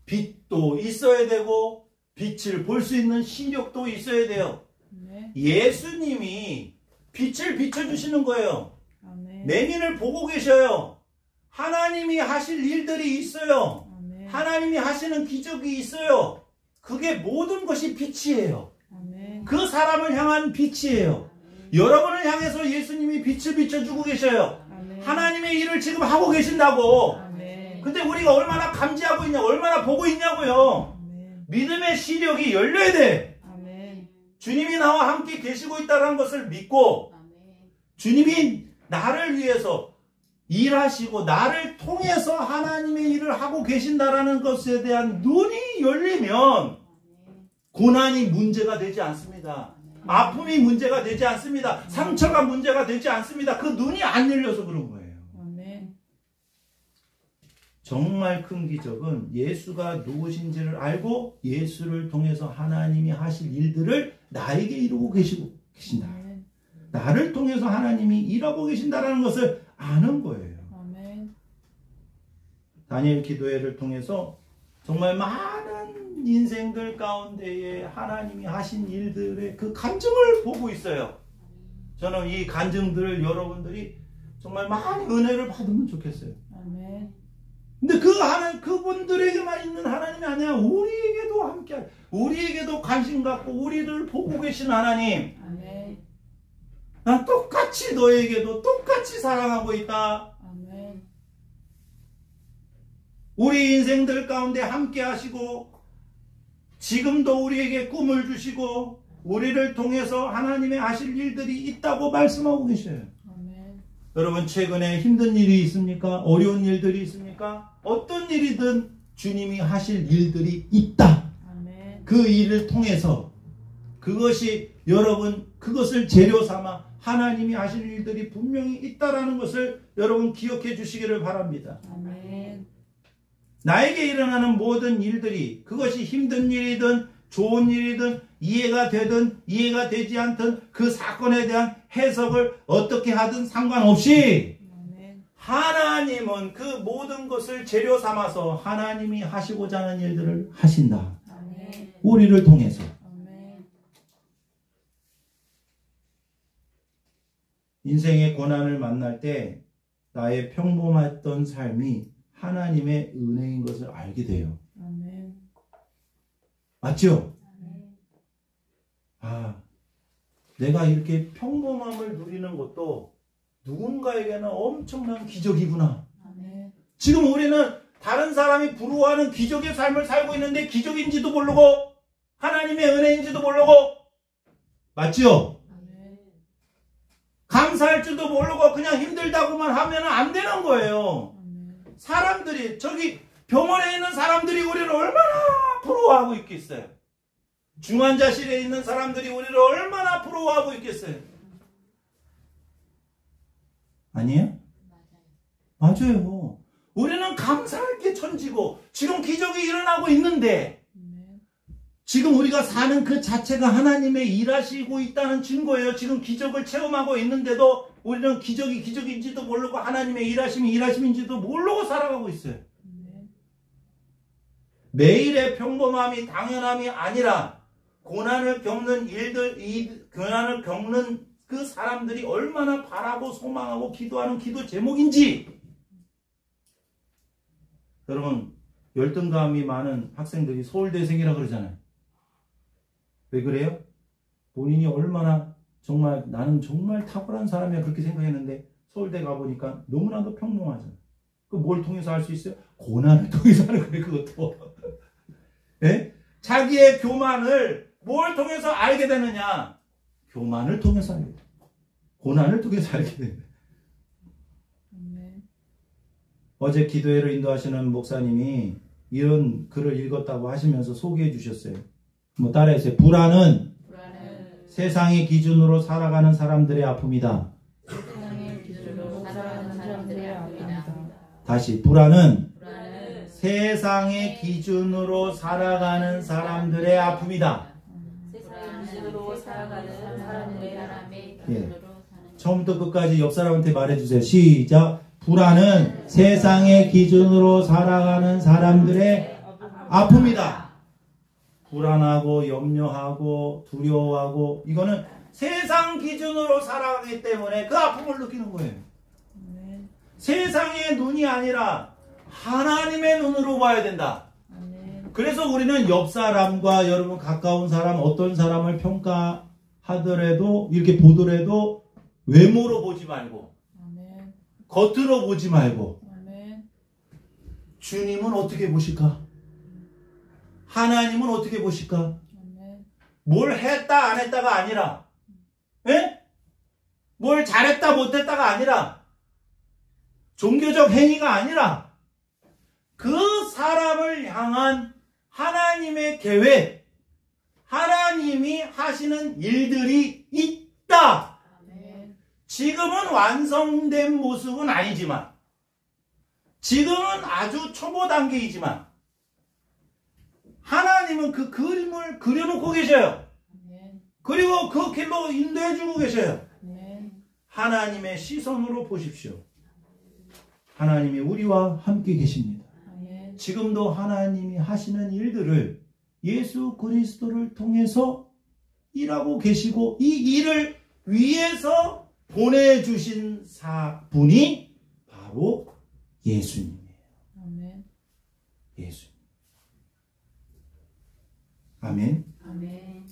빛도 있어야 되고 빛을 볼 수 있는 시력도 있어야 돼요. 아멘. 예수님이 빛을 비춰주시는 거예요. 아멘. 맹인을 보고 계셔요. 하나님이 하실 일들이 있어요. 아멘. 하나님이 하시는 기적이 있어요. 그게 모든 것이 빛이에요. 아멘. 그 사람을 향한 빛이에요. 여러분을 향해서 예수님이 빛을 비춰주고 계셔요. 아멘. 하나님의 일을 지금 하고 계신다고. 아멘. 근데 우리가 얼마나 감지하고 있냐, 얼마나 보고 있냐고요. 아멘. 믿음의 시력이 열려야 돼. 아멘. 주님이 나와 함께 계시고 있다는 것을 믿고 주님이 나를 위해서 일하시고 나를 통해서 하나님의 일을 하고 계신다라는 것에 대한 눈이 열리면 고난이 문제가 되지 않습니다. 아픔이 문제가 되지 않습니다. 상처가 문제가 되지 않습니다. 그 눈이 안 열려서 그런 거예요. 아멘. 정말 큰 기적은 예수가 누구신지를 알고 예수를 통해서 하나님이 하실 일들을 나에게 이루고 계신다. 아멘. 나를 통해서 하나님이 일하고 계신다는 것을 아는 거예요. 아멘. 다니엘 기도회를 통해서 정말 많은 인생들 가운데에 하나님이 하신 일들의 그 간증을 보고 있어요. 저는 이 간증들을 여러분들이 정말 많이 은혜를 받으면 좋겠어요. 아멘. 근데 그분들에게만 있는 하나님이 아니라 우리에게도 함께, 우리에게도 관심 갖고 우리를 보고 계신 하나님. 아멘. 난 똑같이 너에게도 똑같이 사랑하고 있다. 아멘. 우리 인생들 가운데 함께 하시고 지금도 우리에게 꿈을 주시고 우리를 통해서 하나님의 하실 일들이 있다고 말씀하고 계셔요. 아멘. 여러분 최근에 힘든 일이 있습니까? 어려운 일들이 있습니까? 어떤 일이든 주님이 하실 일들이 있다. 아멘. 그 일을 통해서 그것이 여러분 그것을 재료 삼아 하나님이 하실 일들이 분명히 있다라는 것을 여러분 기억해 주시기를 바랍니다. 아멘. 나에게 일어나는 모든 일들이 그것이 힘든 일이든 좋은 일이든 이해가 되든 이해가 되지 않든 그 사건에 대한 해석을 어떻게 하든 상관없이 아멘. 하나님은 그 모든 것을 재료 삼아서 하나님이 하시고자 하는 일들을 하신다. 아멘. 우리를 통해서. 아멘. 인생의 고난을 만날 때 나의 평범했던 삶이 하나님의 은혜인 것을 알게 돼요. 아멘. 맞죠? 아멘. 아, 내가 이렇게 평범함을 누리는 것도 누군가에게는 엄청난 기적이구나. 아멘. 지금 우리는 다른 사람이 부러워하는 기적의 삶을 살고 있는데 기적인지도 모르고 하나님의 은혜인지도 모르고 맞죠? 아멘. 감사할 줄도 모르고 그냥 힘들다고만 하면 안 되는 거예요. 아멘. 사람들이 저기 병원에 있는 사람들이 우리를 얼마나 부러워하고 있겠어요. 중환자실에 있는 사람들이 우리를 얼마나 부러워하고 있겠어요. 아니에요? 맞아요. 우리는 감사할 게 천지고 지금 기적이 일어나고 있는데 아멘. 지금 우리가 사는 그 자체가 하나님의 일하시고 있다는 증거예요. 지금 기적을 체험하고 있는데도 우리는 기적이 기적인지도 모르고 하나님의 일하심이 일하심인지도 모르고 살아가고 있어요. 아멘. 매일의 평범함이 당연함이 아니라 고난을 겪는 일들, 이 고난을 겪는 그 사람들이 얼마나 바라고 소망하고 기도하는 기도 제목인지. 여러분 열등감이 많은 학생들이 서울대생이라 그러잖아요. 왜 그래요? 본인이 얼마나 정말 나는 정말 탁월한 사람이야 그렇게 생각했는데 서울대 가보니까 너무나도 평범하잖아요. 그 뭘 통해서 할 수 있어요? 고난을 통해서 하는 거예요. 그것도. 예? 자기의 교만을 뭘 통해서 알게 되느냐? 교만을 통해서 알게 돼요. 고난을 통해서 알게 돼요. 아멘. 어제 기도회를 인도하시는 목사님이 이런 글을 읽었다고 하시면서 소개해 주셨어요. 뭐 따라해주세요. 불안은 세상의 기준으로 살아가는 사람들의 아픔이다. 세상의 기준으로 살아가는 사람들의 아픔이다. 다시 불안은 세상의 기준으로 살아가는 사람들의 아픔이다. 세상의 기준으로 살아가는 사람들의 예. 처음부터 끝까지 옆 사람한테 말해주세요. 시작. 불안은 세상의 기준으로 살아가는 사람들의 아픔이다. 불안하고 염려하고 두려워하고 이거는 세상 기준으로 살아가기 때문에 그 아픔을 느끼는 거예요. 아멘. 세상의 눈이 아니라 하나님의 눈으로 봐야 된다. 아멘. 그래서 우리는 옆 사람과 여러분 가까운 사람 어떤 사람을 평가하더라도 이렇게 보더라도 외모로 보지 말고 아멘. 겉으로 보지 말고 아멘. 주님은 어떻게 보실까? 하나님은 어떻게 보실까? 아멘. 뭘 했다 안 했다가 아니라 예? 뭘 잘했다 못했다가 아니라 종교적 행위가 아니라 그 사람을 향한 하나님의 계획, 하나님이 하시는 일들이 있다. 아멘. 지금은 완성된 모습은 아니지만 지금은 아주 초보 단계이지만 하나님은 그 그림을 그려놓고 계셔요. 아멘. 그리고 그 길로 인도해주고 계셔요. 아멘. 하나님의 시선으로 보십시오. 하나님이 우리와 함께 계십니다. 아멘. 지금도 하나님이 하시는 일들을 예수 그리스도를 통해서 일하고 계시고 이 일을 위해서 보내주신 분이 바로 예수님이에요. 아멘. 예수님. 아멘. 아멘.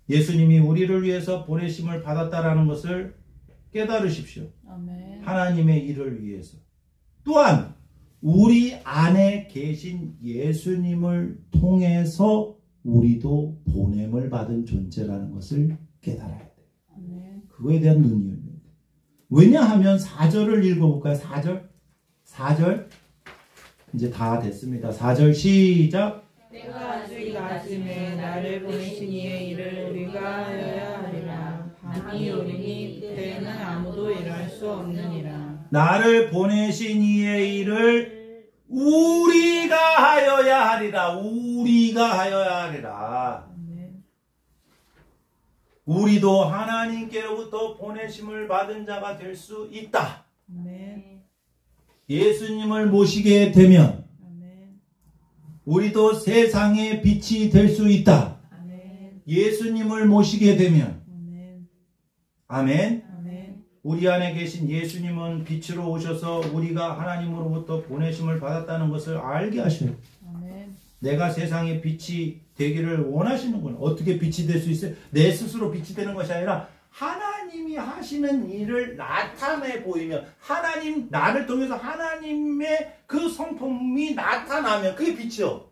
예수님이 우리를 위해서 보내심을 받았다라는 것을 깨달으십시오. 아멘. 하나님의 일을 위해서. 또한 우리 안에 계신 예수님을 통해서 우리도 보냄을 받은 존재라는 것을 깨달아야 돼요. 아멘. 그거에 대한 눈이 열려야 돼요. 왜냐하면 4절을 읽어볼까요? 4절. 이제 다 됐습니다. 4절 시작. 때가 아직 낮음에 나를 보내신 이의 일을 우리가 하여야 하리라. 밤이 오리니 그때는 아무도 일할 수 없느니라. 나를 보내신 이의 일을 우리가 하여야 하리라. 우리가 하여야 하리라. 아멘. 우리도 하나님께로부터 보내심을 받은 자가 될 수 있다. 아멘. 예수님을 모시게 되면 아멘. 우리도 세상의 빛이 될 수 있다. 아멘. 예수님을 모시게 되면. 아멘. 아멘. 아멘. 우리 안에 계신 예수님은 빛으로 오셔서 우리가 하나님으로부터 보내심을 받았다는 것을 알게 하셔요. 아멘. 내가 세상의 빛이 되기를 원하시는구나. 어떻게 빛이 될 수 있어요? 내 스스로 빛이 되는 것이 아니라 하나님이 하시는 일을 나타내 보이면 하나님 나를 통해서 하나님의 그 성품이 나타나면 그게 빛이요.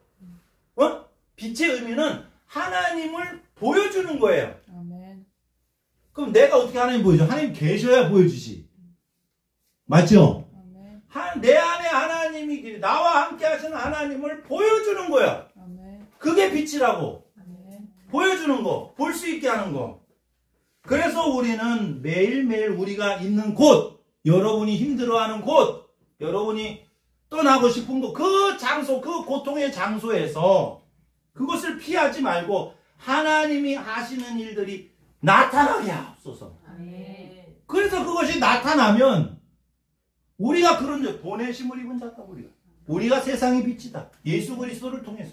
빛의 의미는 하나님을 보여주는 거예요. 아멘. 그럼 내가 어떻게 하나님 보여줘? 하나님 계셔야 보여주지. 맞죠? 아멘. 내 안에 하나님이 나와 함께 하시는 하나님을 보여주는 거야. 아멘. 그게 빛이라고. 아멘. 보여주는 거, 볼 수 있게 하는 거. 그래서 우리는 매일매일 우리가 있는 곳, 여러분이 힘들어하는 곳, 여러분이 떠나고 싶은 곳, 그 장소, 그 고통의 장소에서 그것을 피하지 말고 하나님이 하시는 일들이 나타나게 하옵소서. 아멘. 그래서 그것이 나타나면 우리가 그런 보내심을 입은 자다. 우리가 세상의 빛이다. 예수 그리스도를 통해서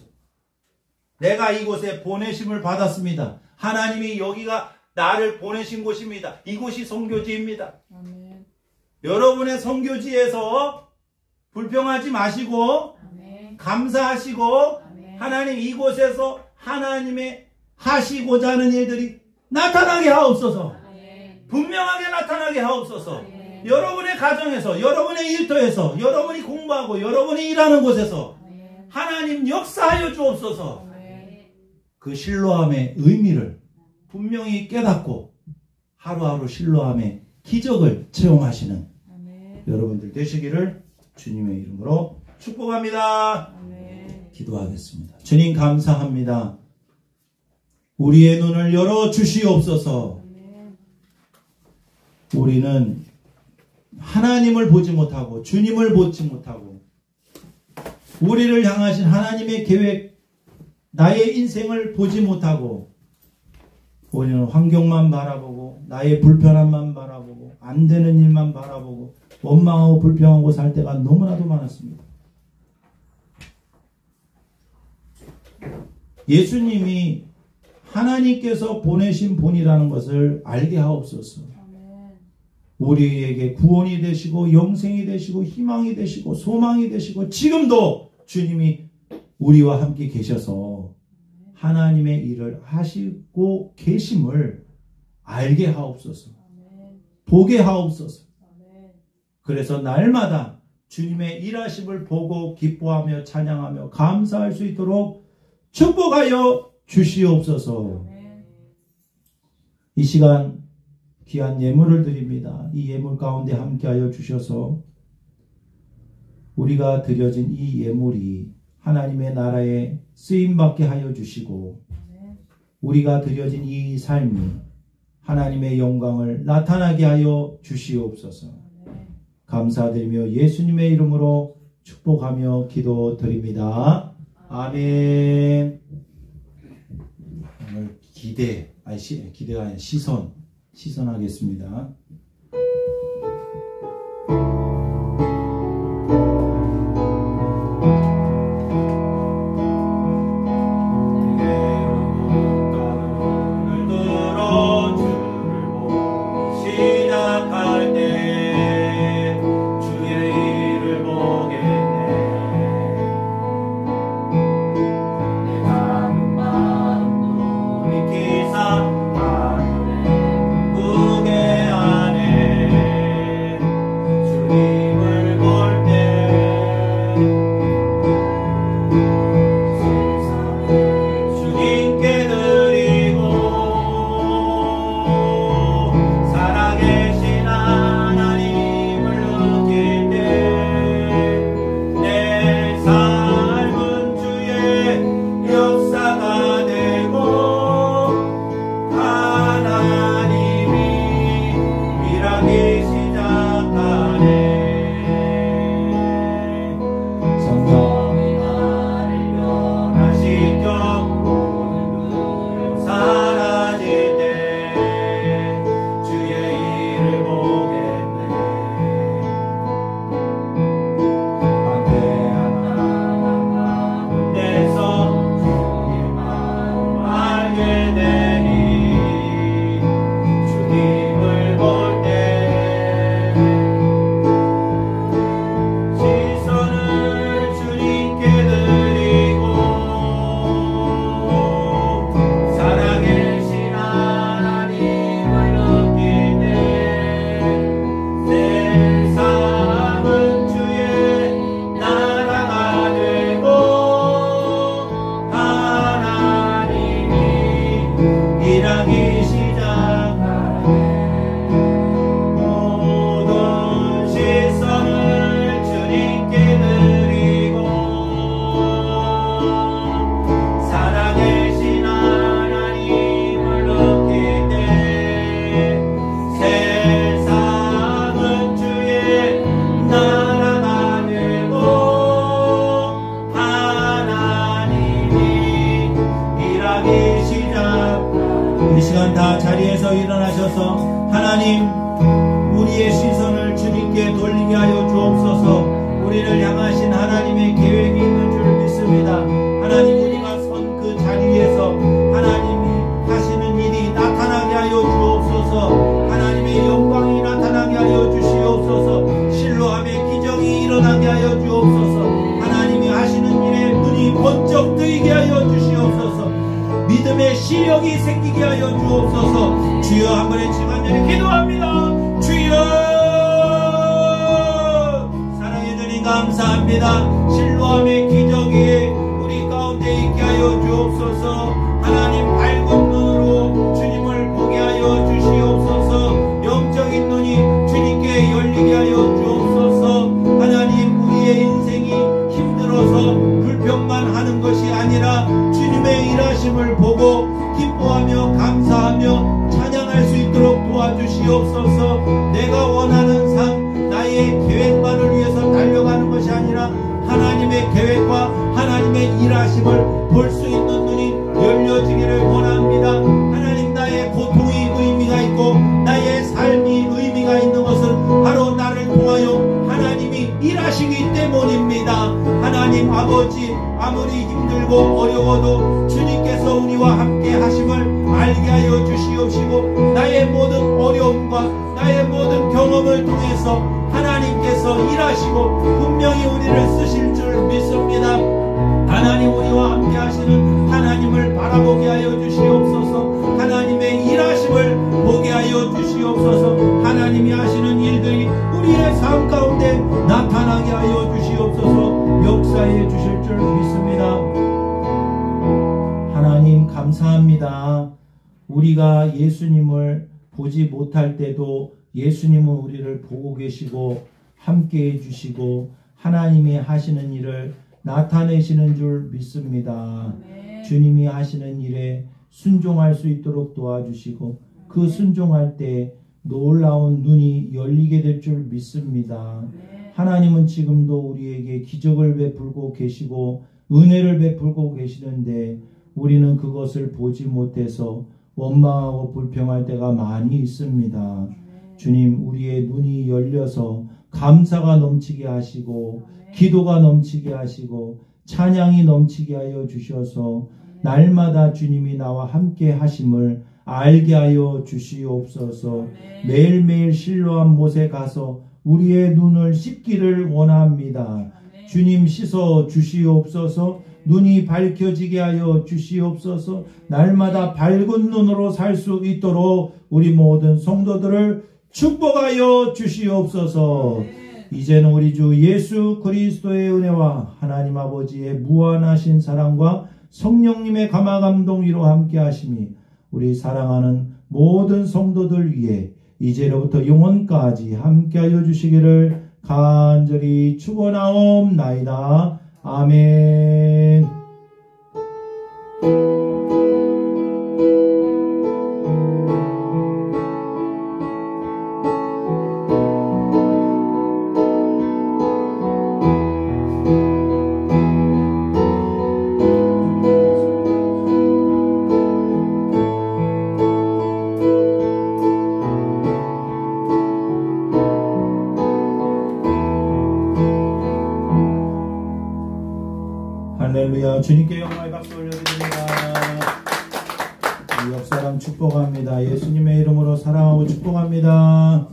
내가 이곳에 보내심을 받았습니다. 하나님이 여기가 나를 보내신 곳입니다. 이곳이 선교지입니다. 아멘. 여러분의 선교지에서 불평하지 마시고 아멘. 감사하시고 아멘. 하나님 이곳에서 하나님의 하시고자 하는 일들이 나타나게 하옵소서. 아멘. 분명하게 나타나게 하옵소서. 아멘. 여러분의 가정에서 여러분의 일터에서 여러분이 공부하고 여러분이 일하는 곳에서 아멘. 하나님 역사하여 주옵소서. 아멘. 그 신뢰함의 의미를 분명히 깨닫고 하루하루 신뢰함의 기적을 체험하시는 아멘. 여러분들 되시기를 주님의 이름으로 축복합니다. 아멘. 기도하겠습니다. 주님 감사합니다. 우리의 눈을 열어 주시옵소서. 아멘. 우리는 하나님을 보지 못하고 주님을 보지 못하고 우리를 향하신 하나님의 계획, 나의 인생을 보지 못하고 우리는 환경만 바라보고 나의 불편함만 바라보고 안 되는 일만 바라보고 원망하고 불평하고 살 때가 너무나도 많았습니다. 예수님이 하나님께서 보내신 분이라는 것을 알게 하옵소서. 우리에게 구원이 되시고 영생이 되시고 희망이 되시고 소망이 되시고 지금도 주님이 우리와 함께 계셔서 하나님의 일을 하시고 계심을 알게 하옵소서. 보게 하옵소서. 그래서 날마다 주님의 일하심을 보고 기뻐하며 찬양하며 감사할 수 있도록 축복하여 주시옵소서. 이 시간 귀한 예물을 드립니다. 이 예물 가운데 함께하여 주셔서 우리가 드려진 이 예물이 하나님의 나라에 쓰임받게 하여 주시고 우리가 드려진 이 삶이 하나님의 영광을 나타나게 하여 주시옵소서. 감사드리며 예수님의 이름으로 축복하며 기도드립니다. 아멘. 오늘 기대가 아니라 시선하겠습니다. 이 시간 다 자리에서 일어나셔서 하나님 우리의 시선을 주님께 돌리게 하여 주옵소서. 우리를 향하신 하나님의 계획이 있는 줄 믿습니다. 하나님 우리가 선 그 자리 위에서 하나님이 하시는 일이 나타나게 하여 주옵소서. 하나님의 영광이 나타나게 하여 주시옵소서. 실로함의 기적이 일어나게 하여 주옵소서. 하나님이 하시는 일에 눈이 번쩍 뜨이게 하여 주시옵소서. 믿음의 시력이 생기게 하여 주옵소서. 주여 한 번에 지간절히 기도합니다. 주여 사랑해 주님 감사합니다. 실로함의 기적이 우리 가운데 있게 하여 주옵소서. 하나님 밝은 눈으로 주님을 보게 하여 주시옵소서. 영적인 눈이 주님께 열리게 하여 주옵소서. 하나님 우리의 인생이 힘들어서 불평만 하는 것이 아니라 주님의 일하심을 보고 기뻐하며 감사하며 찬양할 수 있도록 도와주시옵소서. 내가 원하는 삶 나의 계획만을 위해서 달려가는 것이 아니라 하나님의 계획과 하나님의 일하심을 볼 수 있는 눈이 열려지기를 원합니다. 하나님 나의 고통이 의미가 있고 나의 삶이 의미가 있는 것은 바로 나를 통하여 하나님이 일하시기 때문입니다. 하나님 아버지 아무리 힘들고 어려워도 주님 하시는 하나님을 바라보게 하여 주시옵소서. 하나님의 일하심을 보게 하여 주시옵소서. 하나님이 하시는 일들이 우리의 삶 가운데 나타나게 하여 주시옵소서. 역사해 주실 줄 믿습니다. 하나님 감사합니다. 우리가 예수님을 보지 못할 때도 예수님은 우리를 보고 계시고 함께 해주시고 하나님이 하시는 일을 나타내시는 줄 믿습니다. 주님이 하시는 일에 순종할 수 있도록 도와주시고 그 순종할 때 놀라운 눈이 열리게 될 줄 믿습니다. 하나님은 지금도 우리에게 기적을 베풀고 계시고 은혜를 베풀고 계시는데 우리는 그것을 보지 못해서 원망하고 불평할 때가 많이 있습니다. 주님, 우리의 눈이 열려서 감사가 넘치게 하시고 기도가 넘치게 하시고 찬양이 넘치게 하여 주셔서 날마다 주님이 나와 함께 하심을 알게 하여 주시옵소서. 매일매일 실로암 못에 가서 우리의 눈을 씻기를 원합니다. 주님 씻어 주시옵소서. 눈이 밝혀지게 하여 주시옵소서. 날마다 밝은 눈으로 살 수 있도록 우리 모든 성도들을 축복하여 주시옵소서. 이제는 우리 주 예수 그리스도의 은혜와 하나님 아버지의 무한하신 사랑과 성령님의 감화감동으로 함께 하심이 우리 사랑하는 모든 성도들 위해 이제로부터 영원까지 함께하여 주시기를 간절히 축원하옵나이다. 아멘. 할렐루야. 주님께 영광의 박수 올려드립니다. 우리 옆사람 축복합니다. 예수님의 이름으로 사랑하고 축복합니다.